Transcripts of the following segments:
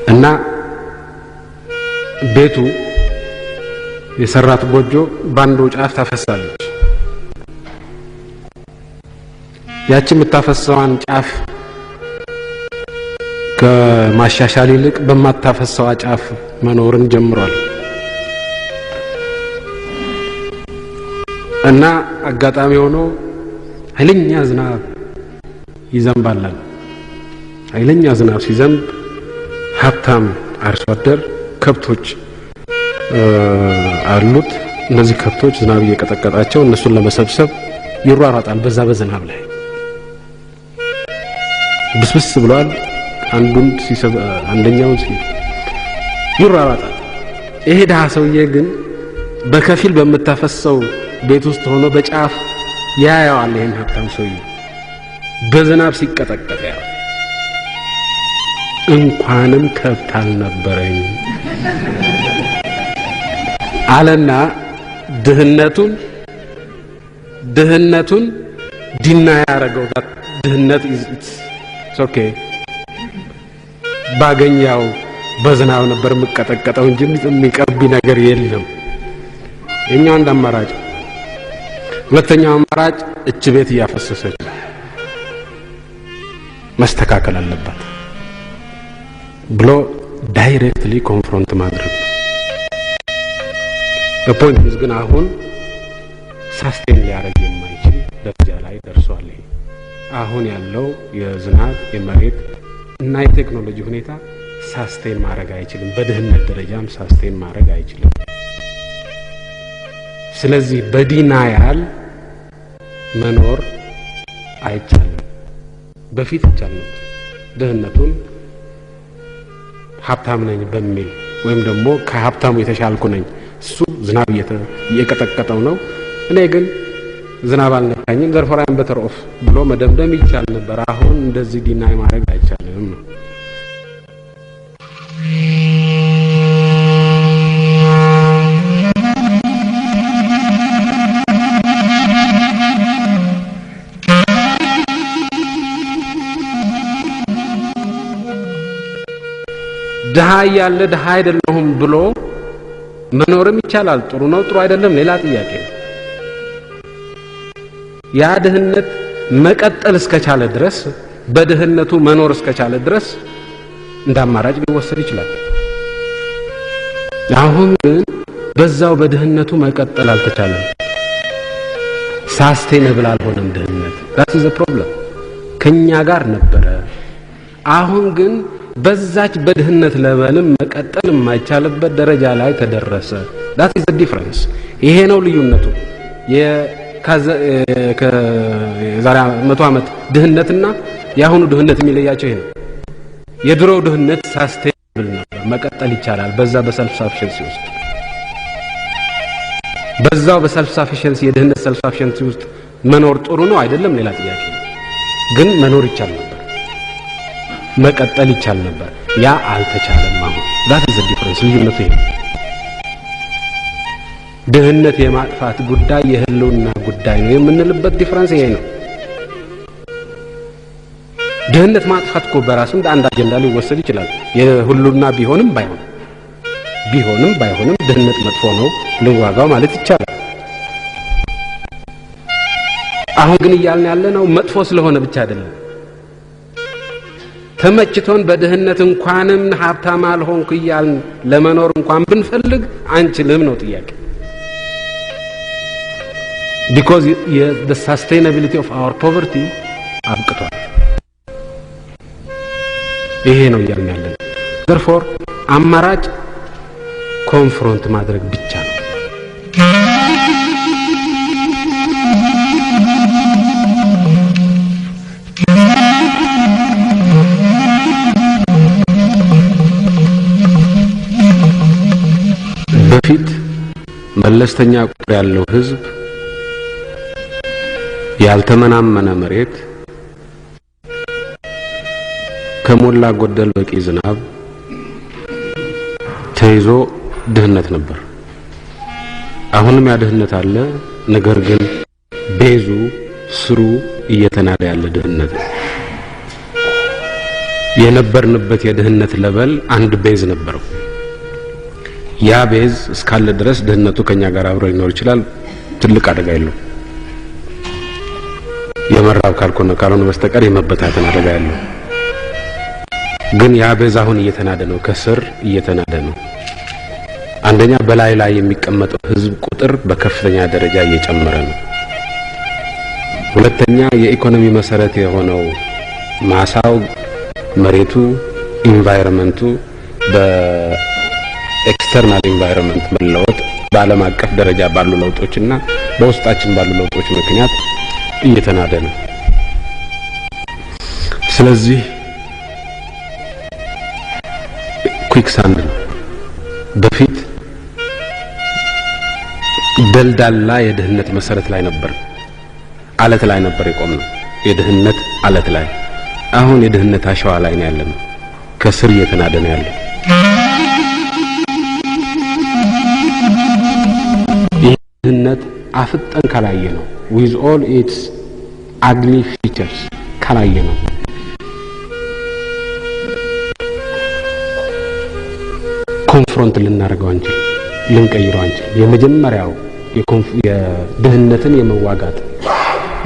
እና ቤቱ የሰራት ጎጆ ባንዱ ጫፍ ታፈሳለች። ያቺ የምታፈሰዋን ጫፍ ከማሻሻል ይልቅ በማታፈሰዋ ጫፍ መኖርን ጀምሯል። እና አጋጣሚ ሆኖ ኃይለኛ ዝናብ ይዘንባል። ኃይለኛ ዝናብ ሲዘንብ ሀብታም አርሶ አደር ከብቶች አሉት። እነዚህ ከብቶች ዝናብ እየቀጠቀጣቸው እነሱን ለመሰብሰብ ይሯሯጣል። በዛ በዝናብ ላይ ብስብስ ብሏል። አንደኛውን ይሯሯጣል። ይሄ ደሃ ሰውዬ ግን በከፊል በመታፈሰው ቤት ውስጥ ሆኖ በጫፍ ያያዋል። ይሄን ሀብታም ሰውዬ በዝናብ ሲቀጠቀጥ ያው እንኳንም ከብት አልነበረኝ አለና ድህነቱን ዲና ያረገው ድህነት ኦኬ ባገኛው በዝናብ ነበር የምቀጠቀጠው እንጂ የሚቀርብ ነገር የለም። የኛው አንድ አማራጭ። ሁለተኛው አማራጭ እች ቤት እያፈሰሰች መስተካከል አለባት ብሎ ዳይሬክትሊ ኮንፍሮንት ማድረግ። በፖይንት ግን አሁን ሳስቴን ሊያደርግ የማይችል ደረጃ ላይ ደርሷል። አሁን ያለው የዝናብ የመሬት እና የቴክኖሎጂ ሁኔታ ሳስቴን ማድረግ አይችልም። በድህነት ደረጃም ሳስቴን ማድረግ አይችልም። ስለዚህ በዲናያል መኖር አይቻልም። በፊት ይቻላል። ድህነቱን ሀብታም ነኝ በሚል ወይም ደግሞ ከሀብታሙ የተሻልኩ ነኝ፣ እሱ ዝናብ እየቀጠቀጠው ነው፣ እኔ ግን ዝናብ አልነካኝም፣ ዘርፎር አም በተር ኦፍ ብሎ መደምደም ይቻል ነበር። አሁን እንደዚህ ዲናይ ማድረግ አይቻልም ነው። ድሃ ያለ ድሃ አይደለሁም ብሎ መኖርም ይቻላል። ጥሩ ነው ጥሩ አይደለም ሌላ ጥያቄ ነው። ያ ድህነት መቀጠል እስከቻለ ድረስ በድህነቱ መኖር እስከቻለ ድረስ እንደ አማራጭ ሊወሰድ ይችላል። አሁን ግን በዛው በድህነቱ መቀጠል አልተቻለም። ሳስቴነብል አልሆነም ድህነት። that is the problem። ከኛ ጋር ነበረ። አሁን ግን በዛች በድህነት ለበልም መቀጠል የማይቻልበት ደረጃ ላይ ተደረሰ። that is the difference። ይሄ ነው ልዩነቱ። የዛሬ 100 ዓመት ድህነትና የአሁኑ ድህነት የሚለያቸው ይሄ ነው። የድሮው ድህነት ሳስቴብል ነበር፣ መቀጠል ይቻላል። በዛ በሰልፍ ሳፊሸንሲ ውስጥ በዛው በሰልፍ ሳፊሸንሲ የድህነት ሰልፍ ሳፊሸንሲ ውስጥ መኖር ጥሩ ነው አይደለም ሌላ ጥያቄ ነው። ግን መኖር ይቻል ነበር፣ መቀጠል ይቻል ነበር። ያ አልተቻለም። አሁን that is the difference። ልዩነቱ ይሄ ድህነት የማጥፋት ጉዳይ የህልውና ጉዳይ ነው የምንልበት ዲፈረንስ ይሄ ነው። ድህነት ማጥፋት እኮ በራሱ እንደ አንድ አጀንዳ ሊወሰድ ይችላል። የህልውና ቢሆንም ባይሆንም ድህነት መጥፎ ነው ልዋጋው ማለት ይቻላል። አሁን ግን እያልን ያለ ነው መጥፎ ስለሆነ ብቻ አይደለም። ተመችቶን በድህነት እንኳንም ሀብታም አልሆንኩ እያልን ለመኖር እንኳን ብንፈልግ አንችልም ነው ጥያቄ። because the sustainability of our poverty አብቅቷል። ይሄ ነው እያልን ያለ ነው። therefore አማራጭ ኮንፍሮንት ማድረግ ብቻ ነው። በፊት መለስተኛ ቁጥር ያለው ህዝብ ያልተመናመነ መሬት ከሞላ ጎደል በቂ ዝናብ ተይዞ ድህነት ነበር። አሁንም ያ ድህነት አለ። ነገር ግን ቤዙ ስሩ እየተናደ ያለ ድህነት ነው። የነበርንበት የድህነት ለበል አንድ ቤዝ ነበረው። ያ ቤዝ እስካለ ድረስ ድህነቱ ከኛ ጋር አብሮ ሊኖር ይችላል። ትልቅ አደጋ የለው። የመራብ ካልሆነ በስተቀር የመበታተን አደጋ ያለው። ግን ያ ቤዝ አሁን እየተናደ ነው፣ ከስር እየተናደ ነው። አንደኛ በላይ ላይ የሚቀመጠው ህዝብ ቁጥር በከፍተኛ ደረጃ እየጨመረ ነው። ሁለተኛ የኢኮኖሚ መሰረት የሆነው ማሳው፣ መሬቱ፣ ኢንቫይሮንመንቱ በኤክስተርናል ኢንቫይሮንመንት መለወጥ በዓለም አቀፍ ደረጃ ባሉ ለውጦችና በውስጣችን ባሉ ለውጦች ምክንያት እየተናደ ነው። ስለዚህ ኩዊክሳንድ ነው። በፊት ደልዳላ የድህነት መሰረት ላይ ነበር፣ አለት ላይ ነበር የቆምነው፣ የድህነት አለት ላይ። አሁን የድህነት አሸዋ ላይ ነው ያለነው፣ ከስር እየተናደ ነው ያለው። ድህነት አፍጠን ካላየ ነው with all its ugly features ካላየ ነው ኮንፍሮንት ልናደርገው አንችል፣ ልንቀይረው አንችል። የመጀመሪያው የድህነትን የመዋጋት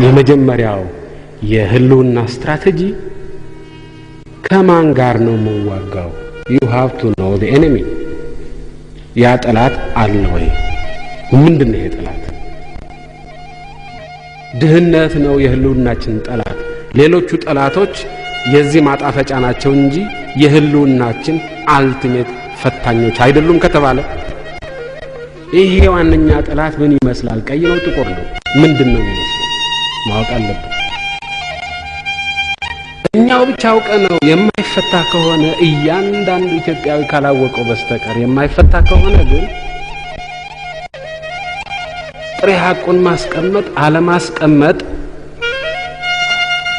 የመጀመሪያው የህልውና ስትራቴጂ ከማን ጋር ነው መዋጋው? you have to know the enemy። ያ ጠላት አለ ወይ? ምንድነው ይሄ ጠላት? ድህነት ነው የህልውናችን ጠላት። ሌሎቹ ጠላቶች የዚህ ማጣፈጫ ናቸው እንጂ የህልውናችን አልቲሜት ፈታኞች አይደሉም ከተባለ ይሄ ዋነኛ ጠላት ምን ይመስላል? ቀይ ነው? ጥቁር ነው? ምንድነው የሚመስለው? ማወቅ አለብን። እኛው ብቻ አውቀን ነው የማይፈታ ከሆነ እያንዳንዱ ኢትዮጵያዊ ካላወቀው በስተቀር የማይፈታ ከሆነ ግን ጥሬ ሐቁን ማስቀመጥ አለማስቀመጥ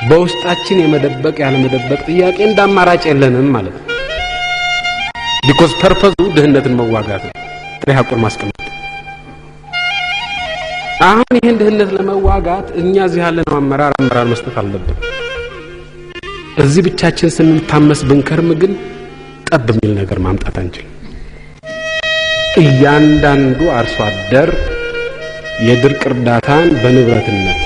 በውስጣችን የመደበቅ ያለመደበቅ ጥያቄ እንዳማራጭ የለንም ማለት ነው። because purpose ድህነትን መዋጋት ነው፣ ጥሬ ሐቁን ማስቀመጥ። አሁን ይሄን ድህነት ለመዋጋት እኛ እዚህ ያለነው አመራር መስጠት አለብን። እዚህ ብቻችን ስንታመስ ብንከርም ግን ጠብ የሚል ነገር ማምጣት አንችልም። እያንዳንዱ አርሶ አደር የድርቅ እርዳታን በንብረትነት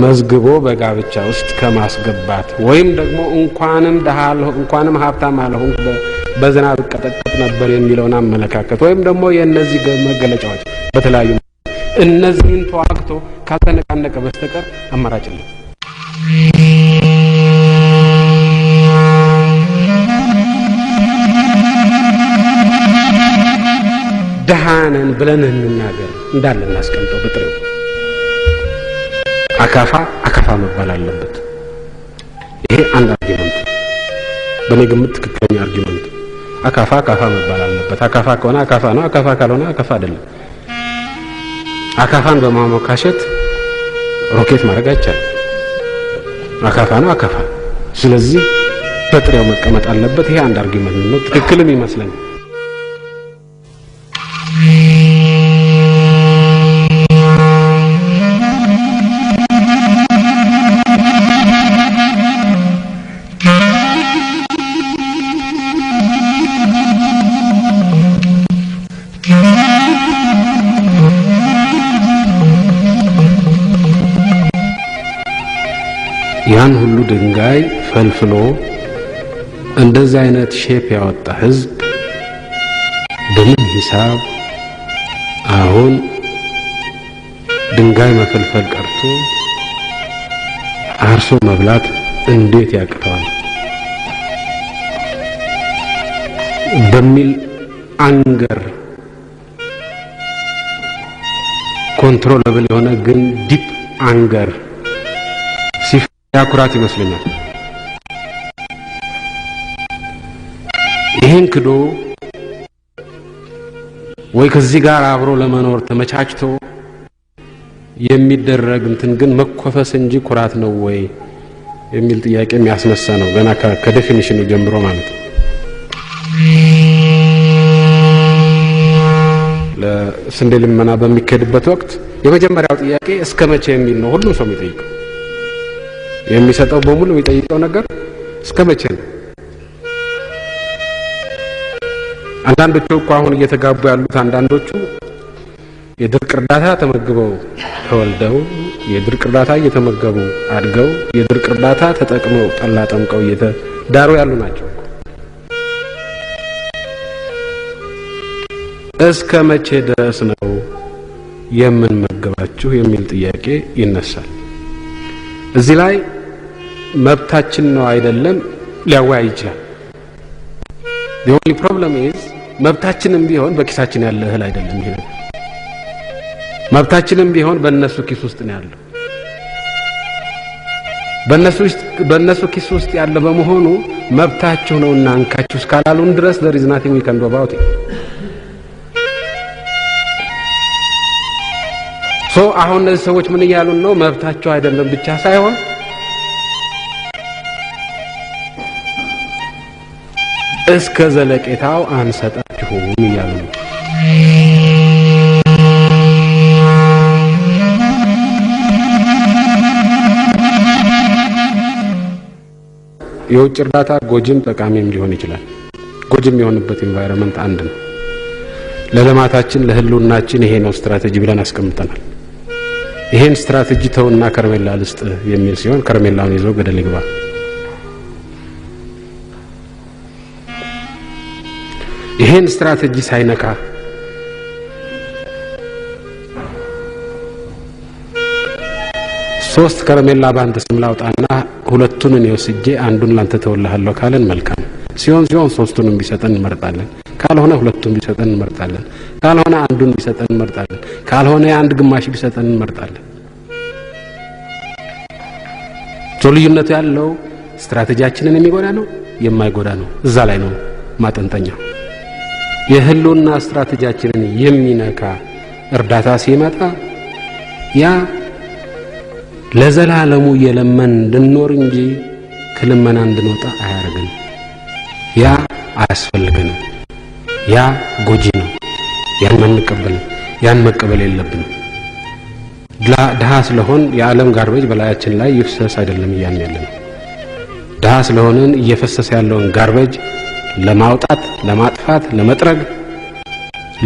መዝግቦ በጋብቻ ውስጥ ከማስገባት ወይም ደግሞ እንኳንም ሀብታም አልሆንኩ በዝናብ ቀጠቀጥ ነበር የሚለውን አመለካከት ወይም ደግሞ የነዚህ መገለጫዎች በተለያዩ እነዚህን ተዋግቶ ካልተነቃነቀ በስተቀር አማራጭ የለም። ደሃነን ብለን እንናገር እንዳለ እናስቀምጠው በጥሬው። አካፋ መባል አለበት። ይሄ አንድ አርጊመንት፣ በኔ ግምት ትክክለኛ አርጊመንት። አካፋ መባል አለበት። አካፋ ከሆነ አካፋ ነው፣ አካፋ ካልሆነ አካፋ አይደለም። አካፋን በማሞካሸት ሮኬት ማድረግ አይቻልም። አካፋ ነው አካፋ። ስለዚህ በጥሬው መቀመጥ አለበት። ይሄ አንድ አርጊመንት ነው፣ ትክክልም ይመስለኛል። ያን ሁሉ ድንጋይ ፈልፍሎ እንደዚህ አይነት ሼፕ ያወጣ ህዝብ በምን ሂሳብ አሁን ድንጋይ መፈልፈል ቀርቶ አርሶ መብላት እንዴት ያቅተዋል በሚል አንገር ኮንትሮለብል የሆነ ግን ዲፕ አንገር ያኩራት ይመስለኛል። ይሄን ክዶ ወይ ከዚህ ጋር አብሮ ለመኖር ተመቻችቶ የሚደረግ እንትን ግን መኮፈስ እንጂ ኩራት ነው ወይ የሚል ጥያቄ የሚያስነሳ ነው፣ ገና ከዴፊኒሽኑ ጀምሮ ማለት ነው። ለስንዴ ልመና በሚከድበት ወቅት የመጀመሪያው ጥያቄ እስከ መቼ የሚል ነው ሁሉም ሰው የሚጠይቀው። የሚሰጠው በሙሉ የሚጠይቀው ነገር እስከ መቼ ነው? አንዳንዶቹ እኮ አሁን እየተጋቡ ያሉት አንዳንዶቹ የድርቅ እርዳታ ተመግበው ተወልደው የድርቅ እርዳታ እየተመገቡ አድገው የድርቅ እርዳታ ተጠቅመው ጠላ ጠምቀው እየተዳሩ ያሉ ናቸው። እስከ መቼ ድረስ ነው የምንመገባችሁ የሚል ጥያቄ ይነሳል። እዚህ ላይ መብታችን ነው አይደለም ሊያወያይ ይችላል። the only problem is መብታችንም ቢሆን በኪሳችን ያለ እህል አይደለም። ይሄ መብታችንም ቢሆን በእነሱ ኪስ ውስጥ ነው ያለው። በእነሱ ኪስ ውስጥ ያለ በመሆኑ መብታችሁ ነውና አንካችሁ እስካላሉን ድረስ there is nothing we can do about it። አሁን እነዚህ ሰዎች ምን እያሉን ነው? መብታቸው አይደለም ብቻ ሳይሆን እስከ ዘለቄታው አንሰጣችሁም እያሉ ነው። የውጭ እርዳታ ጎጅም ጠቃሚም ሊሆን ይችላል። ጎጅም የሆነበት ኢንቫይሮንመንት አንድ ነው። ለልማታችን ለህልውናችን ይሄ ነው ስትራቴጂ ብለን አስቀምጠናል። ይሄን ስትራቴጂ ተውና ከረሜላ ልስጥ የሚል ሲሆን ከረሜላውን ይዞ ገደል ይግባ። ይሄን ስትራቴጂ ሳይነካ ሶስት ከረሜላ ባንተ ስም ላውጣና ሁለቱን እኔ ወስጄ አንዱን ላንተ ተወልሃለሁ ካለን መልካም ሲሆን ሶስቱንም ቢሰጠን እንመርጣለን። ካልሆነ ሁለቱን ቢሰጠን እንመርጣለን። ካልሆነ አንዱን ቢሰጠን እንመርጣለን። ካልሆነ አንድ ግማሽ ቢሰጠን እንመርጣለን። ልዩነቱ ያለው ስትራቴጂያችንን የሚጎዳ ነው የማይጎዳ ነው። እዛ ላይ ነው ማጠንጠኛው። የህልውና ስትራቴጂያችንን የሚነካ እርዳታ ሲመጣ ያ ለዘላለሙ የለመን እንድንኖር እንጂ ከልመና እንድንወጣ አያደርገንም። ያ አያስፈልገንም። ያ ጎጂ ነው። ያን መቀበል የለብንም። ድሃ ስለሆን የዓለም ጋርቤጅ በላያችን ላይ ይፍሰስ አይደለም እያልን ያለነው። ድሃ ስለሆንን እየፈሰሰ ያለውን ጋርቤጅ ለማውጣት፣ ለማጥፋት፣ ለመጥረግ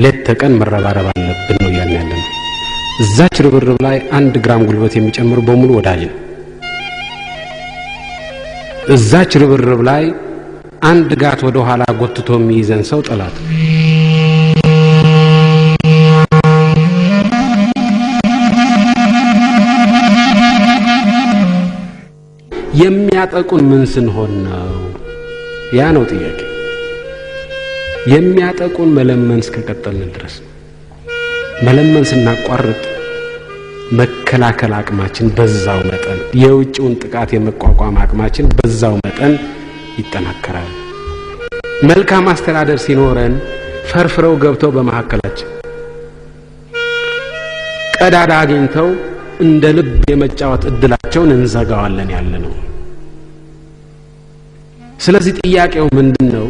ሌት ተቀን መረባረብ አለብን ነው እያልን ያለነው። እዛች ርብርብ ላይ 1 ግራም ጉልበት የሚጨምር በሙሉ ወዳጅ ነው። እዛች ርብርብ ላይ 1 ጋት ወደ ኋላ ጎትቶ የሚይዘን ሰው ጠላት ነው። የሚያጠቁን ምን ስንሆን ነው? ያ ነው ጥያቄ። የሚያጠቁን መለመን እስከቀጠልን ድረስ መለመን ስናቋርጥ መከላከል አቅማችን በዛው መጠን የውጭውን ጥቃት የመቋቋም አቅማችን በዛው መጠን ይጠናከራል። መልካም አስተዳደር ሲኖረን ፈርፍረው ገብተው በመሐከላችን ቀዳዳ አግኝተው እንደ ልብ የመጫወት እድላቸውን እንዘጋዋለን ያለ ነው። ስለዚህ ጥያቄው ምንድነው?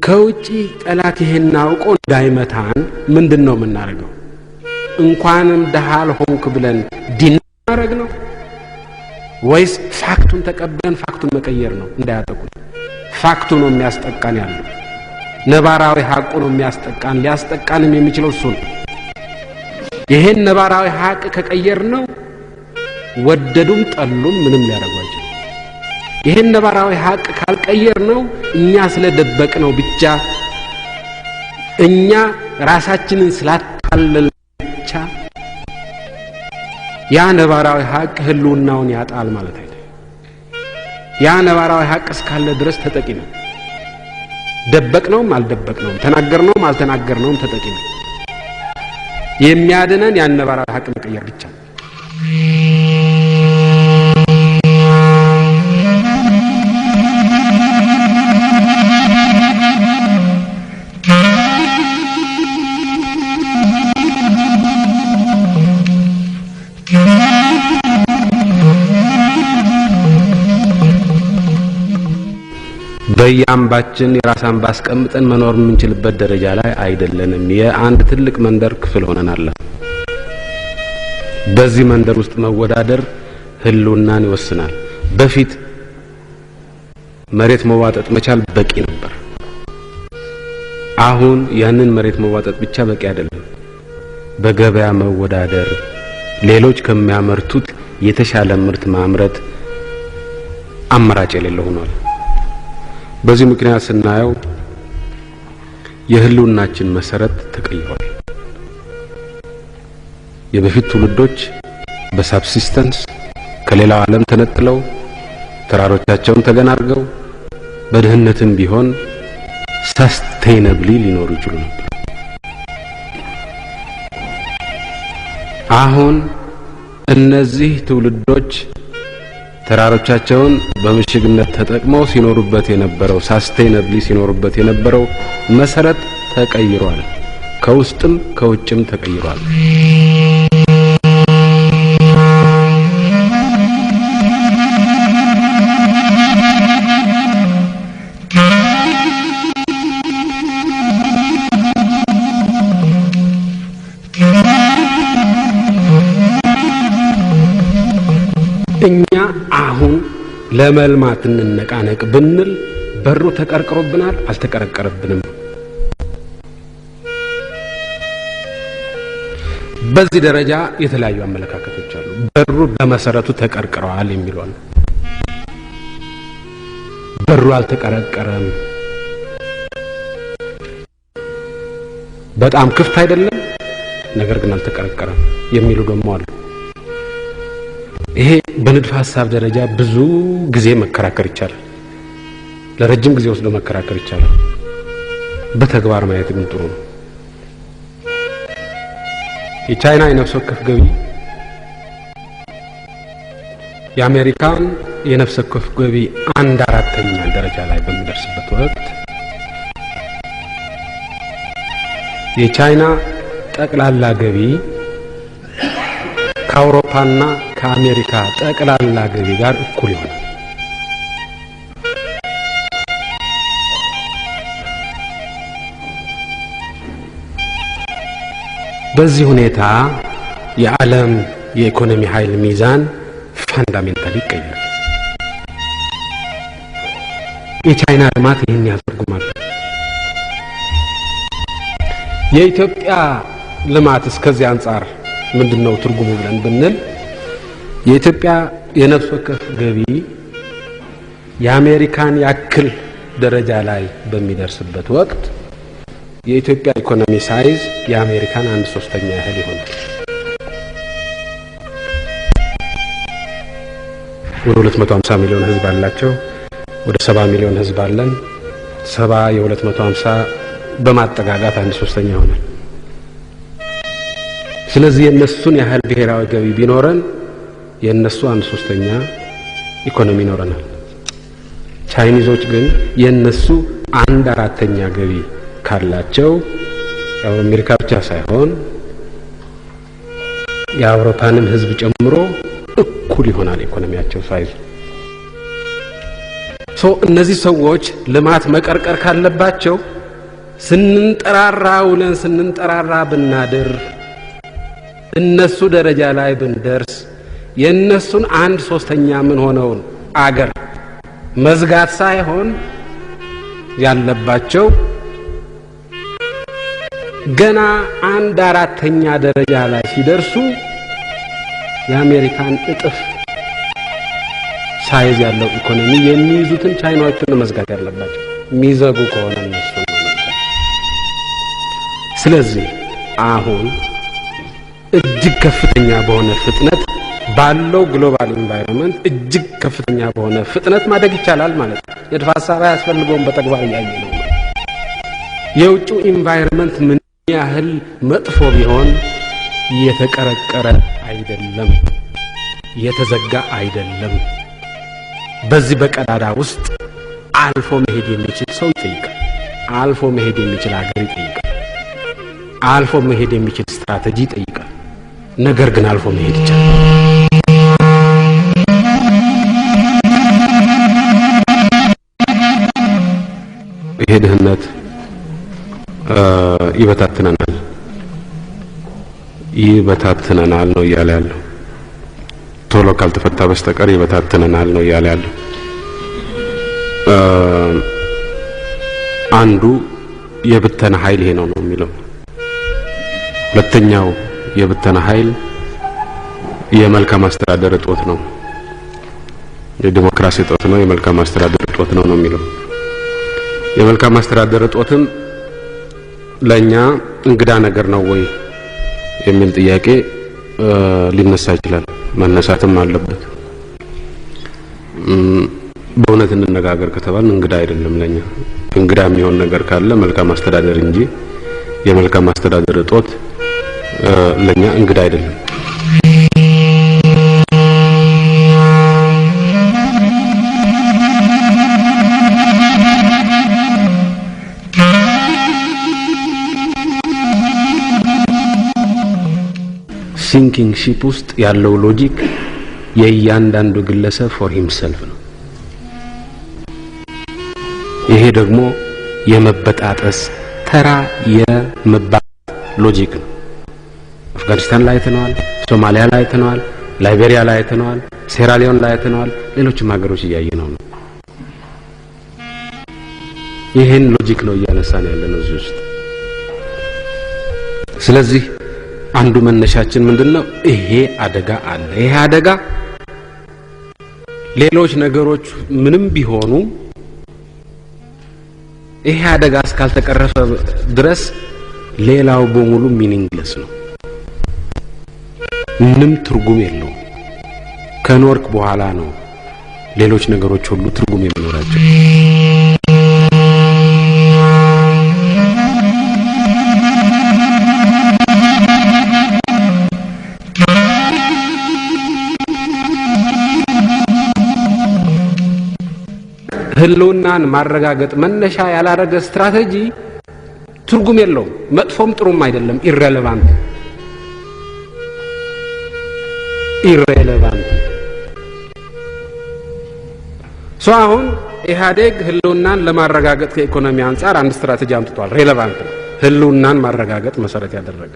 ከውጪ ጠላት ይሄን አውቆ እንዳይመታን ምንድነው የምናደርገው? እንኳንም ደሃል ሆንክ ብለን ዲናረግ ነው ወይስ ፋክቱን ተቀበለን ፋክቱን መቀየር ነው? እንዳያጠቁን ፋክቱ ነው የሚያስጠቃን ያለው። ነባራዊ ሐቁ ነው የሚያስጠቃን። ሊያስጠቃንም የሚችለው እሱ ነው። ይሄን ነባራዊ ሐቅ ከቀየር ነው ወደዱም ጠሉም ምንም ሊያደርጓቸው። ይሄን ነባራዊ ሐቅ ካልቀየር ነው እኛ ስለደበቅ ነው ብቻ እኛ ራሳችንን ስላታለልን ብቻ ያ ነባራዊ ሐቅ ህልውናውን ያጣል ማለት አይደለም። ያ ነባራዊ ሐቅ እስካለ ድረስ ተጠቂ ነው። ደበቅነውም አልደበቅነውም ተናገርነውም አልተናገርነውም ተጠቂ ነው። የሚያድነን ያን ነባራዊ ሐቅ መቀየር ብቻ ነው። በያምባችን የራስ አምባ አስቀምጠን መኖር የምንችልበት ደረጃ ላይ አይደለንም። የአንድ ትልቅ መንደር ክፍል ሆነናል። በዚህ መንደር ውስጥ መወዳደር ህልውናን ይወስናል። በፊት መሬት መዋጠጥ መቻል በቂ ነበር። አሁን ያንን መሬት መዋጠጥ ብቻ በቂ አይደለም። በገበያ መወዳደር፣ ሌሎች ከሚያመርቱት የተሻለ ምርት ማምረት አማራጭ የሌለው ሆኗል። በዚህ ምክንያት ስናየው የህልውናችን መሰረት ተቀይሯል። የበፊት ትውልዶች በሳብሲስተንስ ከሌላው ዓለም ተነጥለው ተራሮቻቸውን ተገናርገው በድህነትም ቢሆን ሰስቴይነብሊ ሊኖሩ ይችሉ ነበር። አሁን እነዚህ ትውልዶች ተራሮቻቸውን በምሽግነት ተጠቅመው ሲኖሩበት የነበረው ሰስቴይነብሊ ሲኖሩበት የነበረው መሰረት ተቀይሯል። ከውስጥም ከውጭም ተቀይሯል። እኛ አሁን ለመልማት እንነቃነቅ ብንል በሩ ተቀርቅሮብናል፣ አልተቀረቀረብንም። በዚህ ደረጃ የተለያዩ አመለካከቶች አሉ። በሩ በመሰረቱ ተቀርቅረዋል የሚሉ አሉ። በሩ አልተቀረቀረም፣ በጣም ክፍት አይደለም፣ ነገር ግን አልተቀረቀረም የሚሉ ደግሞ አሉ። ይሄ በንድፈ ሐሳብ ደረጃ ብዙ ጊዜ መከራከር ይቻላል። ለረጅም ጊዜ ወስዶ መከራከር ይቻላል። በተግባር ማየት ግን ጥሩ ነው። የቻይና የነፍስ ወከፍ ገቢ የአሜሪካን የነፍስ ወከፍ ገቢ 1/4 ደረጃ ላይ በሚደርስበት ወቅት የቻይና ጠቅላላ ገቢ ከአውሮፓና ከአሜሪካ ጠቅላላ ገቢ ጋር እኩል ይሆናል። በዚህ ሁኔታ የዓለም የኢኮኖሚ ኃይል ሚዛን ፋንዳሜንታሊ ይቀየራል። የቻይና ልማት ይህን ያስርጉማል። የኢትዮጵያ ልማት እስከዚህ አንጻር ምንድነው ትርጉሙ ብለን ብንል የኢትዮጵያ የነፍስ ወከፍ ገቢ የአሜሪካን ያክል ደረጃ ላይ በሚደርስበት ወቅት የኢትዮጵያ ኢኮኖሚ ሳይዝ የአሜሪካን 1/3 ያህል ይሆናል። ወደ 250 ሚሊዮን ህዝብ አላቸው። ወደ 70 ሚሊዮን ህዝብ አለን። 70 የ250 በማጠጋጋት 1/3 ይሆናል። ስለዚህ የነሱን ያህል ብሔራዊ ገቢ ቢኖረን የነሱ 1/3 ኢኮኖሚ ይኖረናል። ቻይኒዞች ግን የነሱ 1/4 ገቢ ካላቸው ያው አሜሪካ ብቻ ሳይሆን የአውሮፓንም ህዝብ ጨምሮ እኩል ይሆናል ኢኮኖሚያቸው ሳይዙ። እነዚህ ሰዎች ልማት መቀርቀር ካለባቸው ስንንጠራራ ውለን ስንንጠራራ ብናድር እነሱ ደረጃ ላይ ብንደርስ የነሱን 1/3 ምን ሆነውን አገር መዝጋት ሳይሆን ያለባቸው ገና 1/4 ደረጃ ላይ ሲደርሱ የአሜሪካን እጥፍ ሳይዝ ያለው ኢኮኖሚ የሚይዙትን ቻይናዎችን መዝጋት ያለባቸው የሚዘጉ ከሆነ እነሱ ነው። ስለዚህ አሁን እጅግ ከፍተኛ በሆነ ፍጥነት ባለው ግሎባል ኢንቫይሮንመንት እጅግ ከፍተኛ በሆነ ፍጥነት ማደግ ይቻላል ማለት ነው። የንድፈ ሐሳብ ያስፈልገውም በተግባር ያየ ነው። የውጭው ኢንቫይሮንመንት ምን ያህል መጥፎ ቢሆን የተቀረቀረ አይደለም፣ የተዘጋ አይደለም። በዚህ በቀዳዳ ውስጥ አልፎ መሄድ የሚችል ሰው ይጠይቃል። አልፎ መሄድ የሚችል ሀገር ይጠይቃል። አልፎ መሄድ የሚችል ስትራቴጂ ይጠይቃል። ነገር ግን አልፎ መሄድ ይቻላል። ይሄ ድህነት ይበታትነናል ነው እያለ ያለው። ቶሎ ካልተፈታ በስተቀር ይበታትነናል ነው እያለ ያለው። አንዱ የብተና ኃይል ይሄ ነው የሚለው። ሁለተኛው የብተና ኃይል የመልካም አስተዳደር እጦት ነው፣ የዲሞክራሲ እጦት ነው፣ የመልካም አስተዳደር እጦት ነው የሚለው። የመልካም አስተዳደር እጦትም ለኛ እንግዳ ነገር ነው ወይ የሚል ጥያቄ ሊነሳ ይችላል፣ መነሳትም አለበት። በእውነት እንነጋገር ከተባልን እንግዳ አይደለም ለኛ። እንግዳ የሚሆን ነገር ካለ መልካም አስተዳደር እንጂ የመልካም አስተዳደር እጦት ለኛ እንግዳ አይደለም። ሲንኪንግ ሺፕ ውስጥ ያለው ሎጂክ የእያንዳንዱ ግለሰብ ፎር ሂምሰልፍ ነው። ይሄ ደግሞ የመበጣጠስ ተራ የመባላት ሎጂክ ነው። አፍጋኒስታን ላይ አይተነዋል፣ ሶማሊያ ላይ አይተነዋል፣ ላይቤሪያ ላይ አይተነዋል፣ ሴራሊዮን ላይ አይተነዋል፣ ሌሎችም ሀገሮች እያየነው ነው። ይሄን ሎጂክ ነው እያነሳን ያለነው እዚህ ውስጥ። ስለዚህ አንዱ መነሻችን ምንድነው? ይሄ አደጋ አለ። ይሄ አደጋ ሌሎች ነገሮች ምንም ቢሆኑ ይሄ አደጋ እስካልተቀረፈ ድረስ ሌላው በሙሉ ሚኒንግለስ ነው፣ ምንም ትርጉም የለውም። ከኖርክ በኋላ ነው ሌሎች ነገሮች ሁሉ ትርጉም የሚኖራቸው። ህልውናን ማረጋገጥ መነሻ ያላረገ ስትራቴጂ ትርጉም የለውም። መጥፎም ጥሩም አይደለም። ኢሬሌቫንት አሁን ኢህአዴግ ህልውናን ለማረጋገጥ ከኢኮኖሚ አንፃር አንድ ስትራቴጂ አምጥቷል። ሬሌቫንት ነው። ህልውናን ማረጋገጥ መሰረት ያደረገ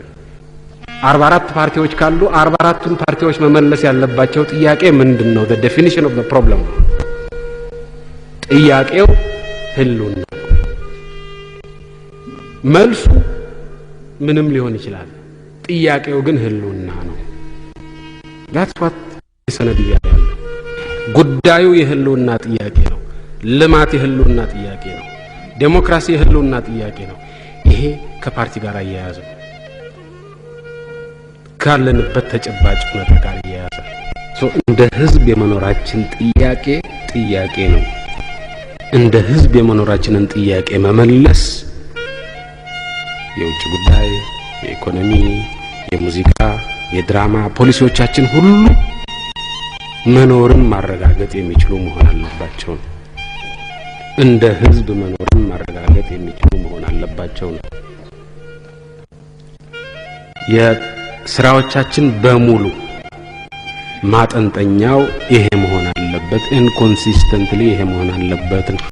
44 ፓርቲዎች ካሉ 44ቱን ፓርቲዎች መመለስ ያለባቸው ጥያቄ ምንድነው? the definition of the problem። ጥያቄው ህልውና፣ መልሱ ምንም ሊሆን ይችላል። ጥያቄው ግን ህልውና ነው። that's what ሰነድ ያለው ጉዳዩ የህልውና ጥያቄ ነው። ልማት የህልውና ጥያቄ ነው። ዴሞክራሲ የህልውና ጥያቄ ነው። ይሄ ከፓርቲ ጋር አያያዘ ካለንበት ተጨባጭ ሁኔታ ጋር አያያዘ እንደ ህዝብ የመኖራችን ጥያቄ ነው። እንደ ህዝብ የመኖራችንን ጥያቄ መመለስ የውጭ ጉዳይ፣ የኢኮኖሚ፣ የሙዚቃ፣ የድራማ ፖሊሲዎቻችን ሁሉ መኖርን ማረጋገጥ የሚችሉ መሆን አለባቸው። እንደ ህዝብ መኖርን ማረጋገጥ የሚችሉ መሆን አለባቸው። የስራዎቻችን በሙሉ ማጠንጠኛው ይሄ መሆን አለበት። ኢንኮንሲስተንትሊ ይሄ መሆን አለበት።